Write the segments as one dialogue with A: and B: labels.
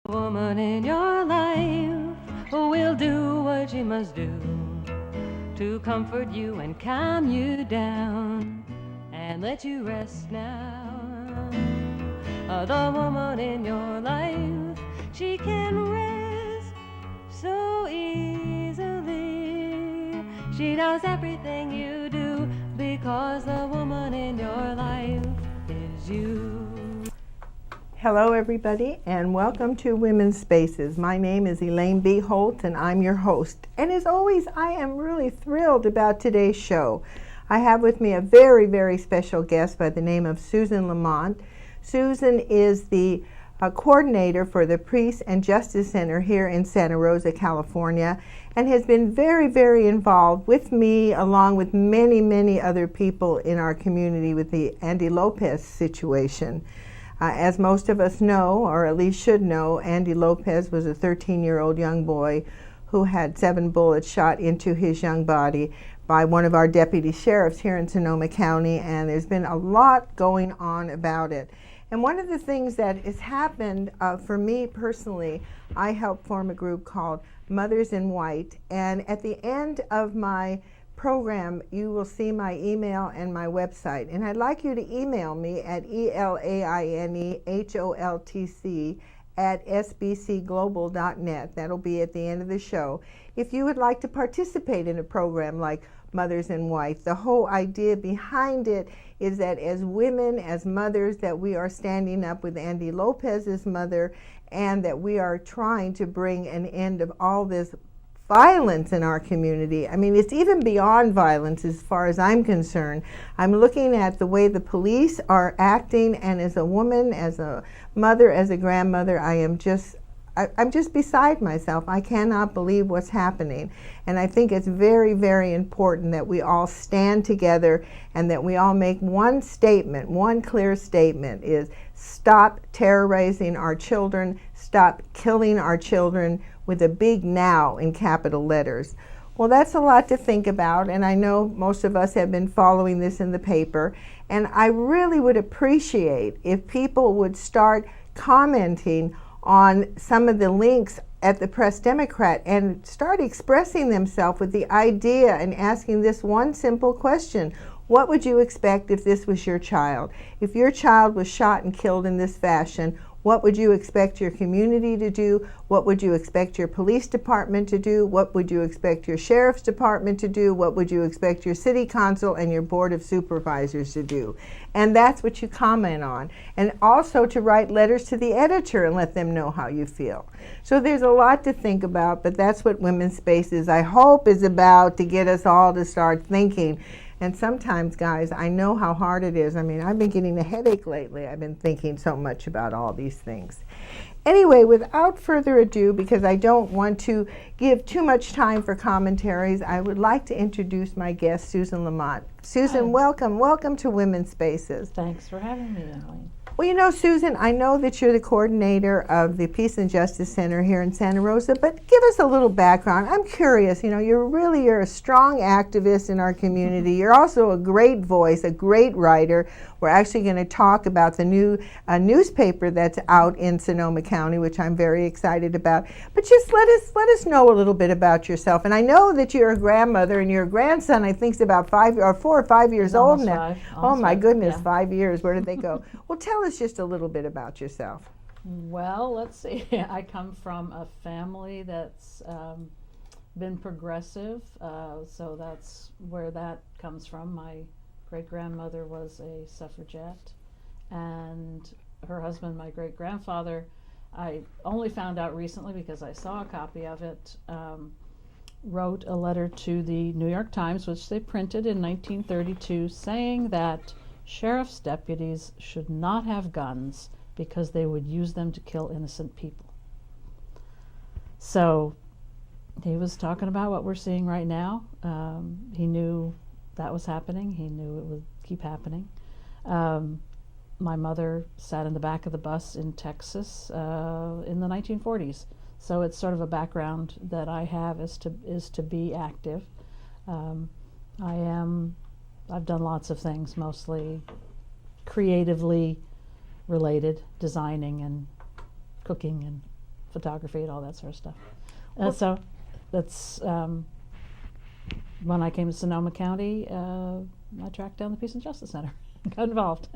A: Woman in your life who will do what she must do to comfort you and calm you down and let you rest now. The woman in your life, she can rest so easily. She knows everything you do because the woman in your life is you.
B: Hello everybody and welcome to Women's Spaces. My name is Elaine B. Holtz and I'm your host. And as always, I am really thrilled about today's show. I have with me a very, very special guest by the name of Susan Lamont. Susan is the coordinator for the Peace and Justice Center here in Santa Rosa, California, and has been very, very involved with me along with many, many other people in our community with the Andy Lopez situation. As most of us know, or at least should know, Andy Lopez was a 13-year-old young boy who had 7 bullets shot into his young body by one of our deputy sheriffs here in Sonoma County, and there's been a lot going on about it. And one of the things that has happened for me personally, I helped form a group called Mothers in White, and at the end of my program, you will see my email and my website. And I'd like you to email me at elaineholtc@sbcglobal.net. That'll be at the end of the show. If you would like to participate in a program like Mothers in White, the whole idea behind it is that as women, as mothers, that we are standing up with Andy Lopez's mother and that we are trying to bring an end of all this violence in our community. I mean, it's even beyond violence as far as I'm concerned. I'm looking at the way the police are acting, and as a woman, as a mother, as a grandmother, I'm just beside myself. I cannot believe what's happening. And I think it's very, very important that we all stand together and that we all make one statement, one clear statement is stop terrorizing our children, stop killing our children, with a big now in capital letters. Well, that's a lot to think about, and I know most of us have been following this in the paper, and I really would appreciate if people would start commenting on some of the links at the Press Democrat and start expressing themselves with the idea and asking this one simple question. What would you expect if this was your child? If your child was shot and killed in this fashion, what would you expect your community to do? What would you expect your police department to do? What would you expect your sheriff's department to do? What would you expect your city council and your board of supervisors to do? And that's what you comment on. And also to write letters to the editor and let them know how you feel. So there's a lot to think about, but that's what Women's Spaces, I hope, is about, to get us all to start thinking. And sometimes, guys, I know how hard it is. I mean, I've been getting a headache lately. I've been thinking so much about all these things. Anyway, without further ado, because I don't want to give too much time for commentaries, I would like to introduce my guest, Susan Lamont. Susan,
C: Hi.
B: welcome. Welcome to Women's Spaces.
C: Thanks for having me, Elaine.
B: Well, you know, Susan, I know that you're the coordinator of the Peace and Justice Center here in Santa Rosa, but give us a little background. I'm curious, you know, you're a strong activist in our community. You're also a great voice, a great writer. We're actually going to talk about the new newspaper that's out in Sonoma County, which I'm very excited about. But just let us know a little bit about yourself. And I know that you're a grandmother, and your grandson, I think, is about 4 or 5 years old now. Oh my goodness,
C: yeah.
B: 5 years. Where did they go? Well, tell us just a little bit about yourself.
C: Well, let's see. I come from a family that's been progressive, so that's where that comes from. My great-grandmother was a suffragette, and her husband, my great-grandfather, I only found out recently because I saw a copy of it, wrote a letter to the New York Times, which they printed in 1932, saying that sheriff's deputies should not have guns because they would use them to kill innocent people. So he was talking about what we're seeing right now. He knew that was happening. He knew it would keep happening. My mother sat in the back of the bus in Texas in the 1940s. So it's sort of a background that I have is to be active. I've done lots of things, mostly creatively related, designing and cooking and photography and all that sort of stuff. So that's when I came to Sonoma County, I tracked down the Peace and Justice Center, got involved.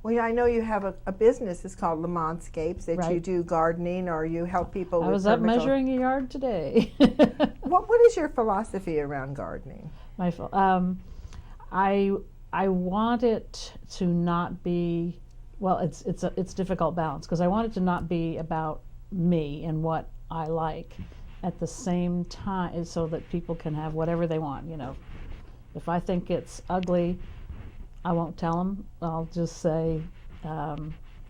B: Well, yeah, I know you have a business. It's called Lamontscapes, that you do gardening, or you help people with
C: I was up measuring a yard today.
B: What is your philosophy around gardening?
C: I want it to not be, well, it's difficult balance, because I want it to not be about me and what I like at the same time, so that people can have whatever they want. You know, if I think it's ugly, I won't tell them. I'll just say,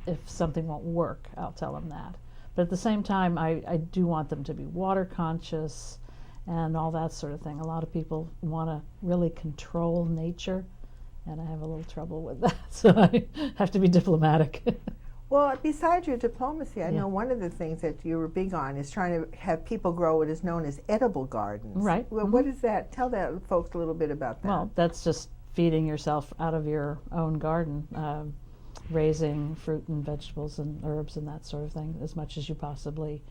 C: if something won't work, I'll tell them that. But at the same time, I do want them to be water conscious and all that sort of thing. A lot of people want to really control nature, and I have a little trouble with that, so I have to be diplomatic.
B: Well, besides your diplomacy, I know one of the things that you were big on is trying to have people grow what is known as edible gardens.
C: Right.
B: Well, what is that? Tell that folks a little bit about that.
C: Well, that's just feeding yourself out of your own garden, raising fruit and vegetables and herbs and that sort of thing as much as you possibly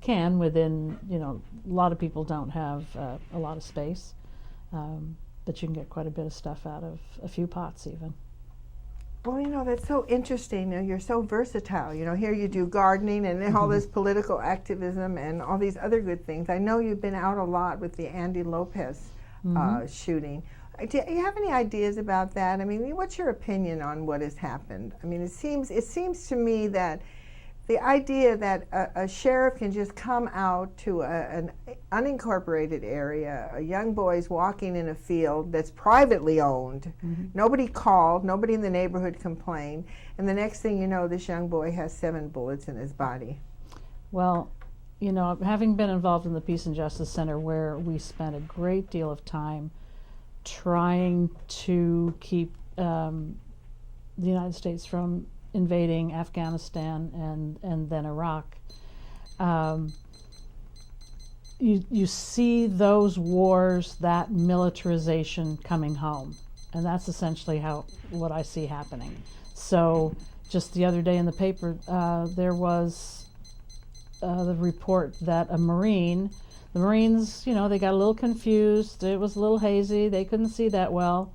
C: can within, a lot of people don't have a lot of space, but you can get quite a bit of stuff out of a few pots even.
B: Well, that's so interesting. You're so versatile. Here you do gardening and all this political activism and all these other good things. I know you've been out a lot with the Andy Lopez shooting. Do you have any ideas about that? I mean, what's your opinion on what has happened? I mean, it seems to me that the idea that a sheriff can just come out to an unincorporated area, a young boy's walking in a field that's privately owned, nobody called, nobody in the neighborhood complained, and the next thing you know, this young boy has 7 bullets in his body.
C: Well, having been involved in the Peace and Justice Center, where we spent a great deal of time trying to keep the United States from invading Afghanistan and then Iraq, you see those wars, that militarization coming home, and that's essentially what I see happening. So just the other day in the paper, there was the report that the Marines, they got a little confused. It was a little hazy. They couldn't see that well.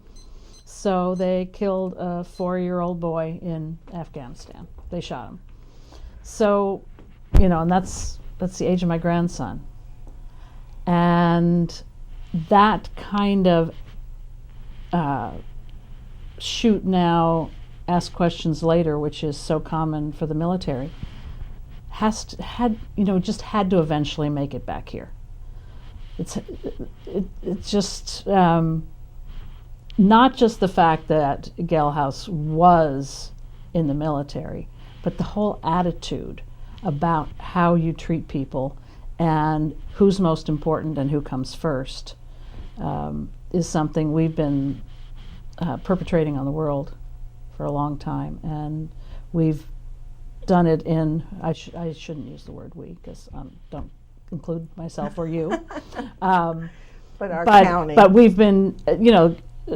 C: So they killed a 4-year-old boy in Afghanistan. They shot him. So, and that's the age of my grandson. And that kind of shoot now, ask questions later, which is so common for the military, just had to eventually make it back here. It's just not just the fact that Gelhaus was in the military, but the whole attitude about how you treat people and who's most important and who comes first is something we've been perpetrating on the world for a long time, and we've done it in, I shouldn't use the word we, because don't include myself or you. But we've been,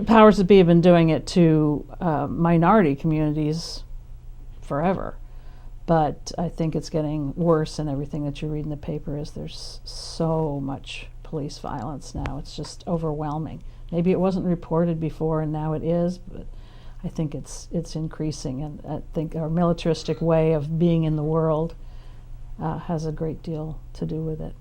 C: powers that be have been doing it to minority communities forever. But I think it's getting worse, and everything that you read in the paper is there's so much police violence now. It's just overwhelming. Maybe it wasn't reported before and now it is, but I think it's increasing, and I think our militaristic way of being in the world has a great deal to do with it.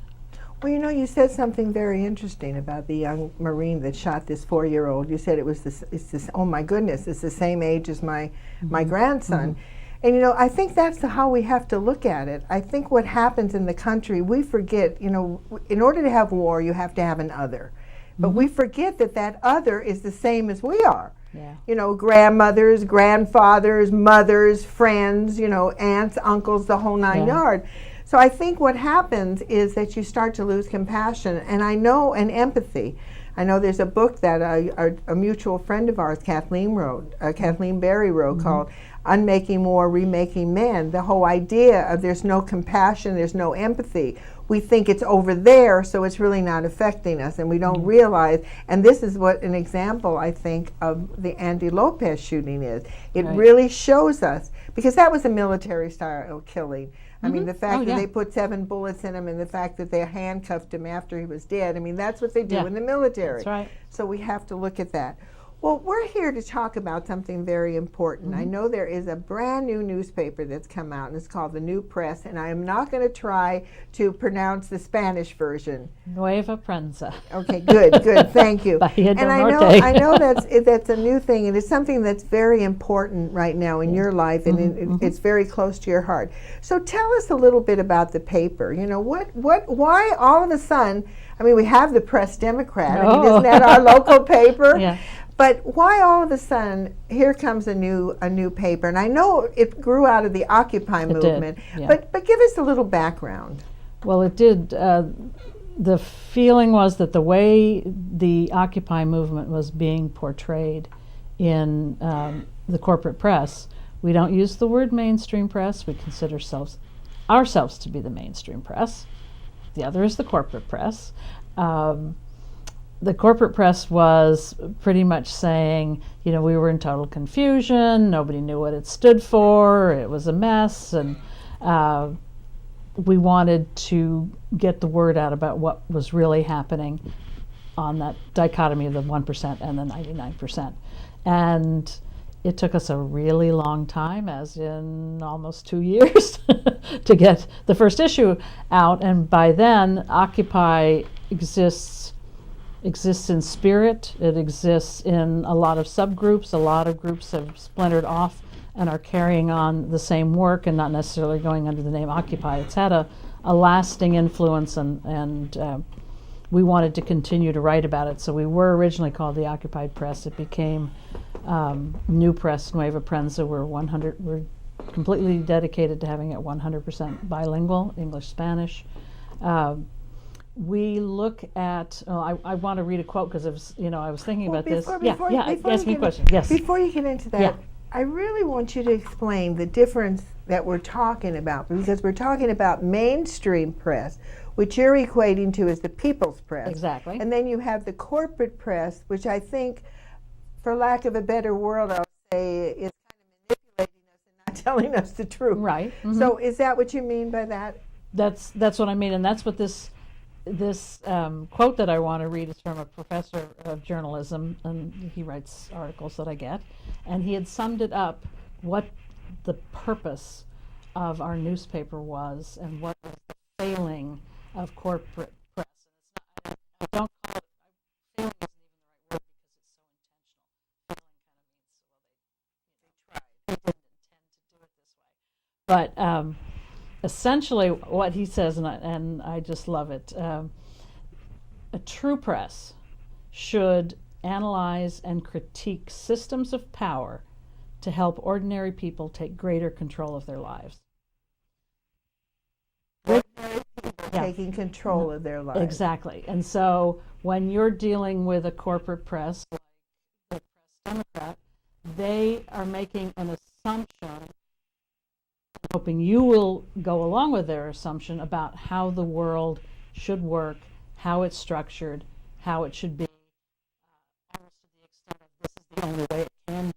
B: Well, you said something very interesting about the young Marine that shot this 4-year-old. You said it's this, oh my goodness, it's the same age as my grandson. And I think that's how we have to look at it. I think what happens in the country, we forget, in order to have war, you have to have an other. But we forget that other is the same as we are. Yeah. Grandmothers, grandfathers, mothers, friends, aunts, uncles, the whole 9 yards. So I think what happens is that you start to lose compassion, and empathy. I know there's a book that a mutual friend of ours, Kathleen Berry wrote, called Unmaking War, Remaking Men. The whole idea of there's no compassion, there's no empathy. we think it's over there, so it's really not affecting us, and we don't realize. And this is what an example, I think, of the Andy Lopez shooting is. It really shows us, because that was a military style killing. I mean, the fact that they put 7 bullets in him, and the fact that they handcuffed him after he was dead. I mean, that's what they do in the military.
C: That's right.
B: So we have to look at that. Well, we're here to talk about something very important. I know there is a brand new newspaper that's come out, and it's called the New Press, and I am not going to try to pronounce the Spanish version.
C: Nueva Prensa.
B: Okay, good, good, thank you.
C: Bahia
B: And
C: Norte.
B: I know that's a new thing, and it's something that's very important right now in your life, and it's very close to your heart. So tell us a little bit about the paper. You know, why all of a sudden, I mean, we have the Press Democrat. I mean, isn't that our local paper?
C: Yeah.
B: But why all of a sudden here comes a new paper? And I know it grew out of the Occupy movement, but give us a little background.
C: Well, it did. The feeling was that the way the Occupy movement was being portrayed in the corporate press, we don't use the word mainstream press. We consider ourselves to be the mainstream press. The other is the corporate press. The corporate press was pretty much saying, you know, we were in total confusion, nobody knew what it stood for, it was a mess, and we wanted to get the word out about what was really happening on that dichotomy of the 1% and the 99%. And it took us a really long time, as in almost 2 years, to get the first issue out, and by then Occupy exists in spirit. It exists in a lot of subgroups. A lot of groups have splintered off and are carrying on the same work and not necessarily going under the name Occupy. It's had a lasting influence, and we wanted to continue to write about it. So we were originally called the Occupied Press. It became New Press, Nueva Prensa. We're completely dedicated to having it 100% bilingual, English-Spanish. We look at. I want to read a quote because I was thinking about this.
B: Ask me a question.
C: Yes.
B: Before you get into that, I really want you to explain the difference that we're talking about, because we're talking about mainstream press, which you're equating to as the people's press.
C: Exactly.
B: And then you have the corporate press, which I think, for lack of a better word, I'll say is kind of manipulating us and not telling us the truth.
C: Right.
B: So is that what you mean by that?
C: That's what I mean, and that's what this quote that I want to read is from a professor of journalism, and he writes articles that I get, and he had summed it up what the purpose of our newspaper was and what was the failing of corporate press. And I don't call it, failing isn't even the right word because it's so intentional. Failing kind of means, well, they tried. They didn't intend to do it this way. But essentially what he says, and I just love it, a true press should analyze and critique systems of power to help ordinary people take greater control of their lives.
B: Taking control of their lives.
C: Exactly. And so when you're dealing with a corporate press, like the Press Democrat, they are making an assumption, hoping you will go along with their assumption about how the world should work, how it's structured, how it should be, almost to the extent of this is the only way it can be.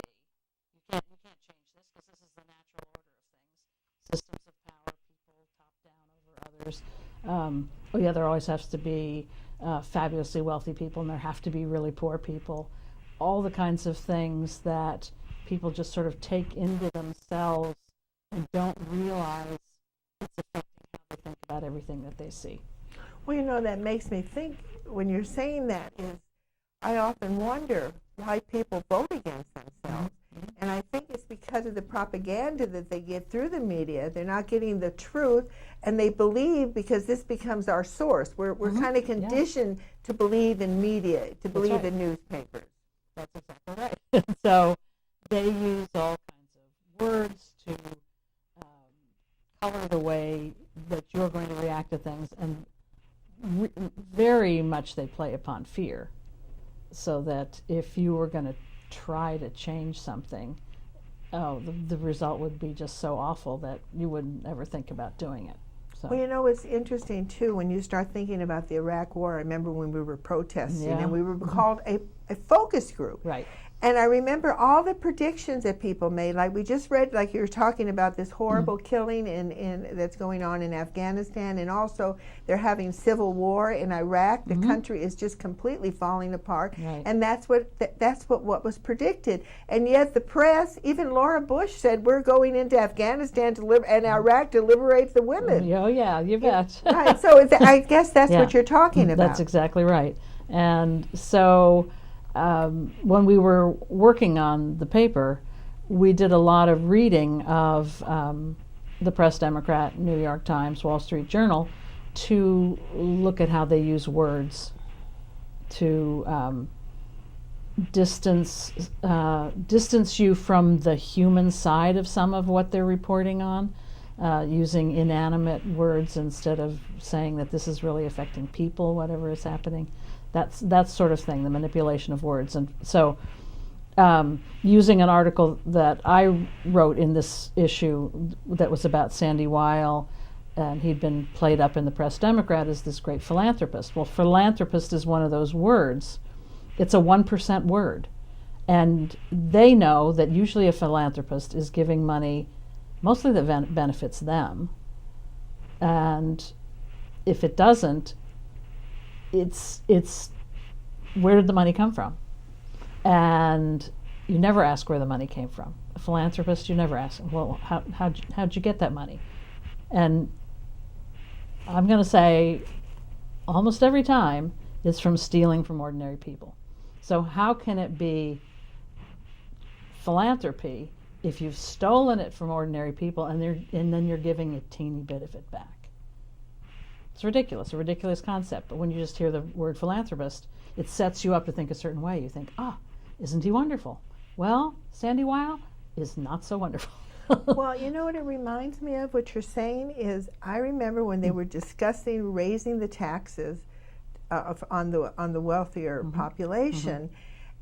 C: You can't change this because this is the natural order of things. Systems of power, people top down over others. There always has to be fabulously wealthy people, and there have to be really poor people. All the kinds of things that people just sort of take into themselves and don't realize it's affecting how they think about everything that they see.
B: Well, that makes me think, when you're saying that, is I often wonder why people vote against themselves. And I think it's because of the propaganda that they get through the media. They're not getting the truth, and they believe, because this becomes our source. We're kind of conditioned to believe in media, to believe in newspapers.
C: That's exactly right. So they use all kinds of words to color the way that you're going to react to things, and very much they play upon fear, so that if you were going to try to change something, the result would be just so awful that you wouldn't ever think about doing it. So.
B: Well, you know, it's interesting, too, when you start thinking about the Iraq War. I remember when we were protesting, and we were called a focus group.
C: Right.
B: And I remember all the predictions that people made. Like we just read, like you were talking about this horrible killing that's going on in Afghanistan, and also they're having civil war in Iraq. The country is just completely falling apart, and that's what was predicted. And yet the press, even Laura Bush said, we're going into Afghanistan and Iraq to liberate the women.
C: Oh yeah, you bet.
B: Right. So I guess that's what you're talking about.
C: That's exactly right. And so. When we were working on the paper, we did a lot of reading of the Press Democrat, New York Times, Wall Street Journal, to look at how they use words to distance you from the human side of some of what they're reporting on, using inanimate words instead of saying that this is really affecting people, whatever is happening. That sort of thing, the manipulation of words. And so using an article that I wrote in this issue that was about Sandy Weill, and he'd been played up in the Press Democrat as this great philanthropist. Well, philanthropist is one of those words. It's a 1% word. And they know that usually a philanthropist is giving money mostly that benefits them. And if it doesn't, it's where did the money come from? And you never ask where the money came from. A philanthropist, you never ask, well, how'd you get that money? And I'm going to say almost every time it's from stealing from ordinary people. So how can it be philanthropy if you've stolen it from ordinary people and then you're giving a teeny bit of it back? It's ridiculous, a ridiculous concept. But when you just hear the word philanthropist, it sets you up to think a certain way. You think, isn't he wonderful? Well, Sandy Weill is not so wonderful.
B: Well, you know what it reminds me of? What you're saying is, I remember when they were discussing raising the taxes on the wealthier population,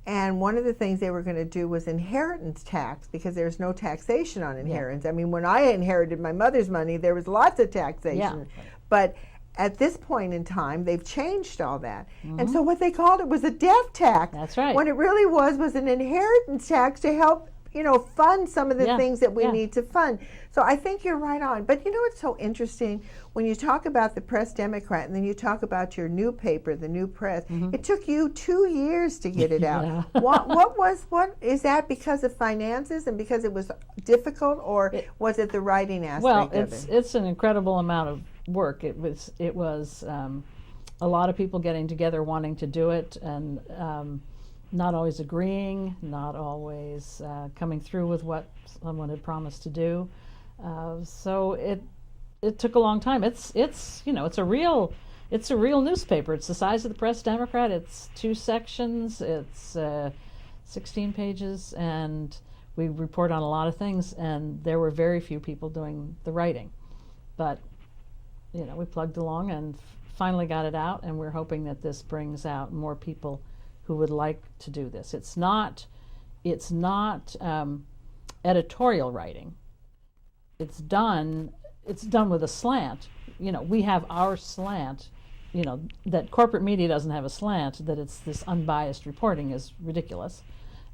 B: and one of the things they were going to do was inheritance tax, because there's no taxation on inheritance. I mean, when I inherited my mother's money, there was lots of taxation, but at this point in time, they've changed all that. And so what they called it was a death tax.
C: That's right.
B: When it really was an inheritance tax to help, fund some of the things that we need to fund. So I think you're right on. But what's so interesting? When you talk about the Press Democrat and then you talk about your new paper, the New Press, it took you 2 years to get it out. What is that because of finances and because it was difficult, or was it the writing aspect of it?
C: It's an incredible amount of work. It was a lot of people getting together wanting to do it, and not always agreeing, not always coming through with what someone had promised to do. So it took a long time. It's a real newspaper. It's the size of the Press Democrat. It's 2 sections. It's 16 pages, and we report on a lot of things. And there were very few people doing the writing, but we plugged along and finally got it out. And we're hoping that this brings out more people who would like to do this. It's not editorial writing. It's done with a slant. We have our slant. That corporate media doesn't have a slant. That it's this unbiased reporting is ridiculous,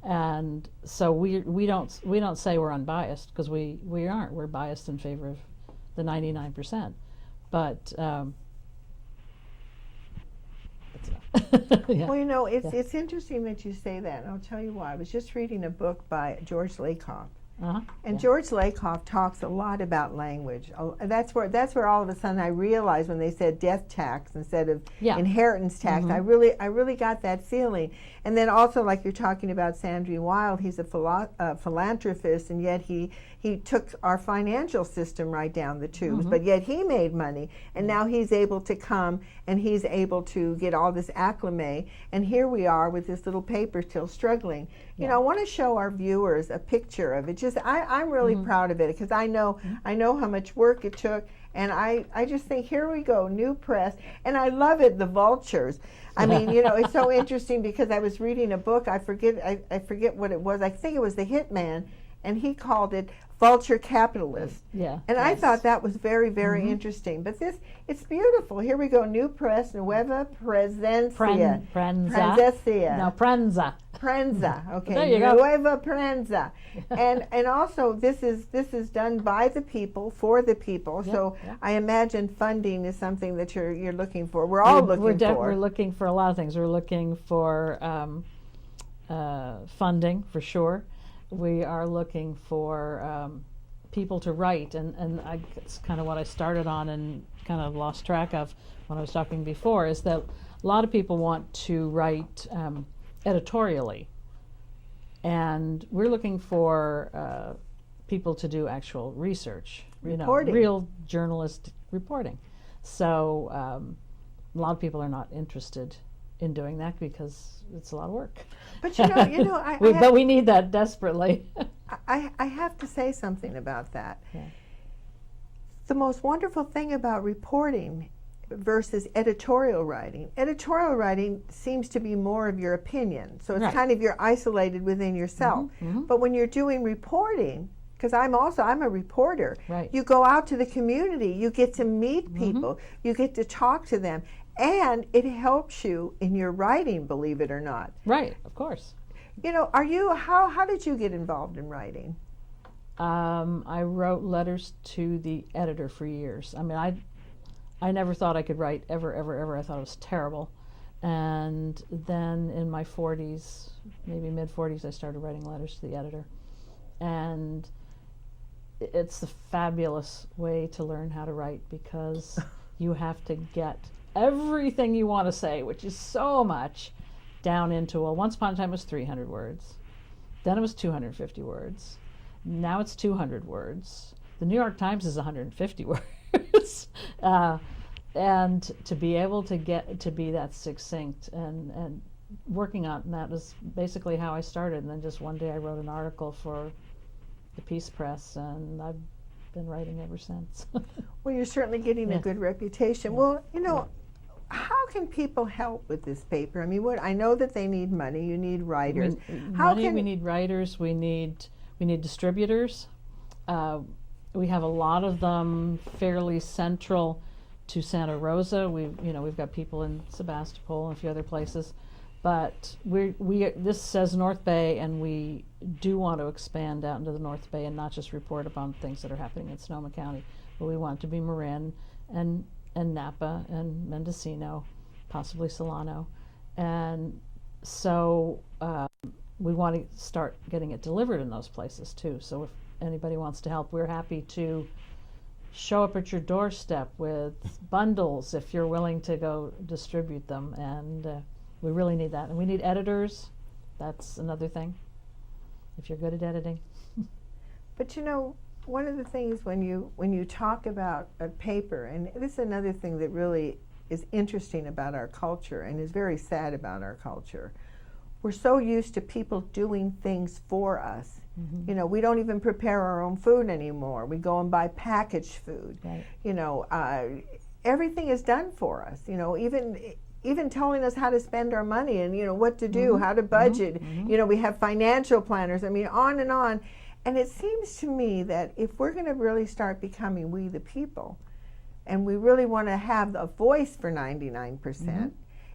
C: and so we don't say we're unbiased, because we aren't. We're biased in favor of the 99%, but.
B: Well, it's interesting that you say that, and I'll tell you why. I was just reading a book by George Lakoff, and George Lakoff talks a lot about language. That's where all of a sudden I realized when they said death tax instead of inheritance tax. I really got that feeling. And then also, like you're talking about Sandy Weill, he's a philanthropist, and yet he took our financial system right down the tubes, but yet he made money, and now he's able to come and he's able to get all this acclimate, and here we are with this little paper still struggling. I want to show our viewers a picture of it. I'm really proud of it, because I know how much work it took, and I just think, here we go, New Press, and I love it, the vultures. I mean, it's so interesting, because I was reading a book, I forget what it was, I think it was The Hitman, and he called it vulture capitalist.
C: Yeah.
B: And I
C: yes.
B: thought that was very, very interesting. But it's beautiful. Here we go, new press, Nueva Presencia.
C: Prensa. No, Prensa.
B: Prensa. Okay.
C: There you go.
B: Nueva Prensa. And also this is done by the people, for the people.
C: Yeah,
B: so
C: yeah.
B: I imagine funding is something that you're looking for. We're all looking for.
C: We're looking for a lot of things. We're looking for funding, for sure. We are looking for people to write, and it's kind of what I started on and kind of lost track of when I was talking before, is that a lot of people want to write editorially, and we're looking for people to do actual research,
B: Reporting.
C: Real journalistic reporting. So a lot of people are not interested in doing that because it's a lot of work.
B: But
C: but we need that desperately.
B: I have to say something about that.
C: Yeah.
B: The most wonderful thing about reporting versus editorial writing seems to be more of your opinion. So it's
C: Right.
B: kind of you're isolated within yourself. But when you're doing reporting, because I'm a reporter,
C: Right.
B: you go out to the community, you get to meet people, you get to talk to them, and it helps you in your writing, believe it or not.
C: Right, of course.
B: How did you get involved in writing?
C: I wrote letters to the editor for years. I mean, I never thought I could write ever. I thought it was terrible. And then in my 40s, maybe mid-40s, I started writing letters to the editor. And it's the fabulous way to learn how to write, because you have to get everything you want to say, which is so much, down into, well, once upon a time it was 300 words. Then it was 250 words. Now it's 200 words. The New York Times is 150 words. And to be able to get to be that succinct and working on that was basically how I started. And then just one day I wrote an article for the Peace Press, and I've been writing ever since.
B: Well, you're certainly getting
C: Yeah.
B: a good reputation. Well, how can people help with this paper? I mean, I know that they need money. You need writers.
C: We need writers. We need distributors. We have a lot of them fairly central to Santa Rosa. We've got people in Sebastopol and a few other places, but this says North Bay, and we do want to expand out into the North Bay and not just report upon things that are happening in Sonoma County, but we want to be Marin and Napa and Mendocino, possibly Solano, and so we want to start getting it delivered in those places too. So if anybody wants to help, we're happy to show up at your doorstep with bundles if you're willing to go distribute them, and we really need that. And we need editors. That's another thing, if you're good at editing.
B: But one of the things when you talk about a paper, and this is another thing that really is interesting about our culture and is very sad about our culture, we're so used to people doing things for us. We don't even prepare our own food anymore. We go and buy packaged food.
C: Right.
B: Everything is done for us. Even telling us how to spend our money and what to do, how to budget. We have financial planners. I mean, on and on. And it seems to me that if we're going to really start becoming we the people, and we really want to have a voice for 99%,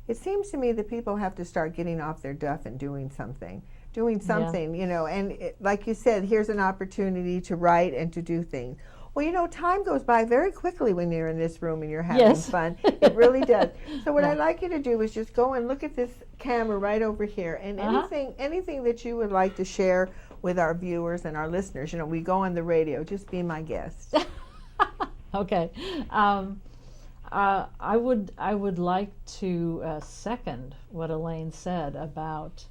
B: it seems to me that people have to start getting off their duff and doing something. And like you said, here's an opportunity to write and to do things. Well, time goes by very quickly when you're in this room and you're having fun. It really does. So what I'd like you to do is just go and look at this camera right over here, and anything that you would like to share with our viewers and our listeners. We go on the radio. Just be my guest.
C: Okay. I would like to second what Elaine said about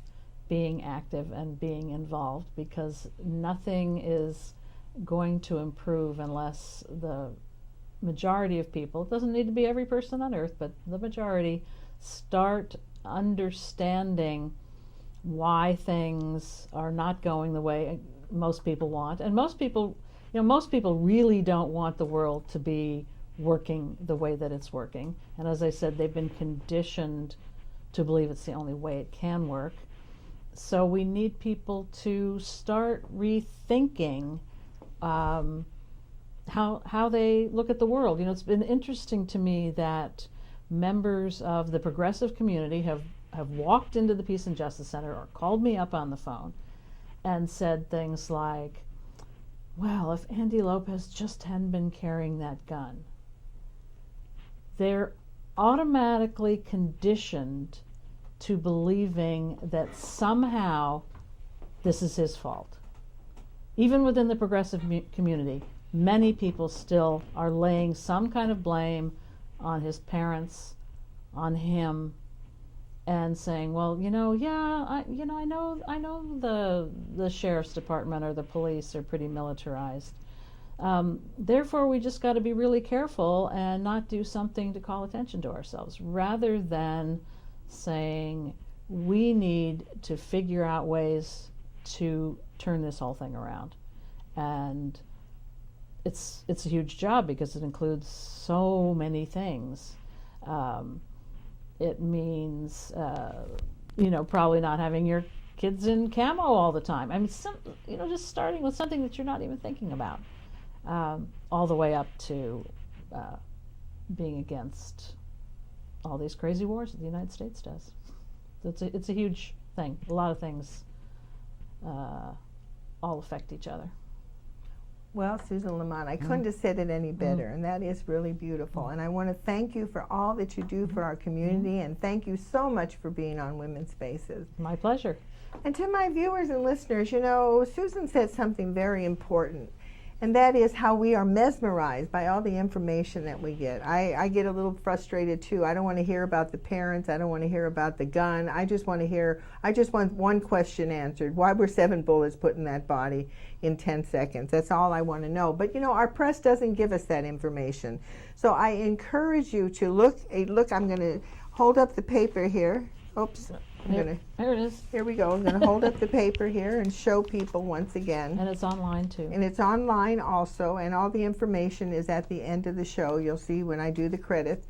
C: being active and being involved, because nothing is going to improve unless the majority of people, it doesn't need to be every person on earth, but the majority start understanding why things are not going the way most people want. And most people really don't want the world to be working the way that it's working. And as I said, they've been conditioned to believe it's the only way it can work. So we need people to start rethinking how they look at the world. You know, it's been interesting to me that members of the progressive community have walked into the Peace and Justice Center or called me up on the phone and said things like, well, if Andy Lopez just hadn't been carrying that gun. They're automatically conditioned to believing that somehow this is his fault. Even within the progressive community, many people still are laying some kind of blame on his parents, on him, and saying, well, I know the sheriff's department or the police are pretty militarized. Therefore, we just got to be really careful and not do something to call attention to ourselves, rather than saying we need to figure out ways to turn this whole thing around. And it's a huge job because it includes so many things. It means probably not having your kids in camo all the time. I mean, just starting with something that you're not even thinking about, all the way up to being against all these crazy wars that the United States does. So it's a huge thing. A lot of things all affect each other.
B: Well, Susan Lamont, I couldn't have said it any better, and that is really beautiful. And I want to thank you for all that you do for our community, and thank you so much for being on Women's Spaces.
C: My pleasure.
B: And to my viewers and listeners, Susan said something very important, and that is how we are mesmerized by all the information that we get. I get a little frustrated too. I don't want to hear about the parents. I don't want to hear about the gun. I just want one question answered. Why were 7 bullets put in that body in 10 seconds? That's all I want to know. But our press doesn't give us that information. So I encourage you to look, I'm going to hold up the paper here. Oops.
C: There it is.
B: Here we go. I'm going to hold up the paper here and show people once again.
C: And it's online too.
B: And it's online also, and all the information is at the end of the show. You'll see when I do the credits.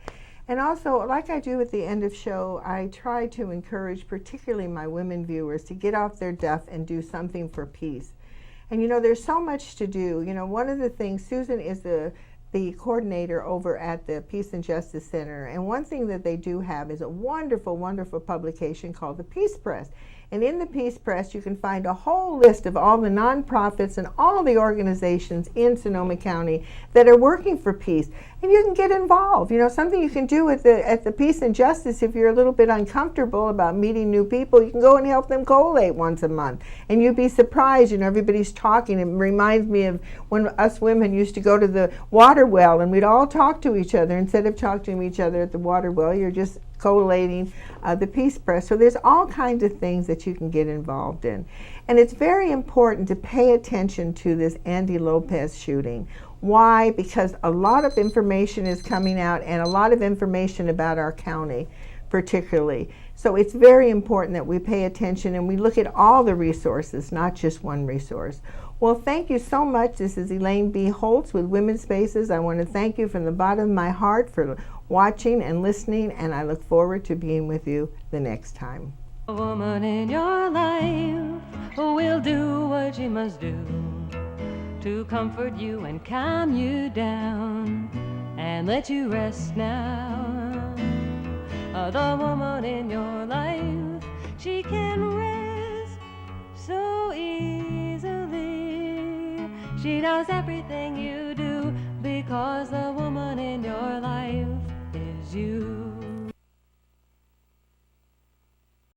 B: And also, like I do at the end of show, I try to encourage particularly my women viewers to get off their duff and do something for peace. And there's so much to do. One of the things, Susan is the coordinator over at the Peace and Justice Center, and one thing that they do have is a wonderful, wonderful publication called the Peace Press. And in the Peace Press, you can find a whole list of all the nonprofits and all the organizations in Sonoma County that are working for peace. And you can get involved. Something you can do at the Peace and Justice if you're a little bit uncomfortable about meeting new people. You can go and help them collate once a month. And you'd be surprised, everybody's talking. It reminds me of when us women used to go to the water well and we'd all talk to each other. Instead of talking to each other at the water well, you're just collating the Peace Press. So there's all kinds of things that you can get involved in. And it's very important to pay attention to this Andy Lopez shooting. Why? Because a lot of information is coming out, and a lot of information about our county particularly. So it's very important that we pay attention and we look at all the resources, not just one resource. Well, thank you so much. This is Elaine B. Holtz with Women's Spaces. I want to thank you from the bottom of my heart for watching and listening, and I look forward to being with you the next time.
A: A woman in your life who will do what she must do to comfort you and calm you down and let you rest now. The woman in your life, she can rest so easily. She knows everything you do because the woman in your life is you.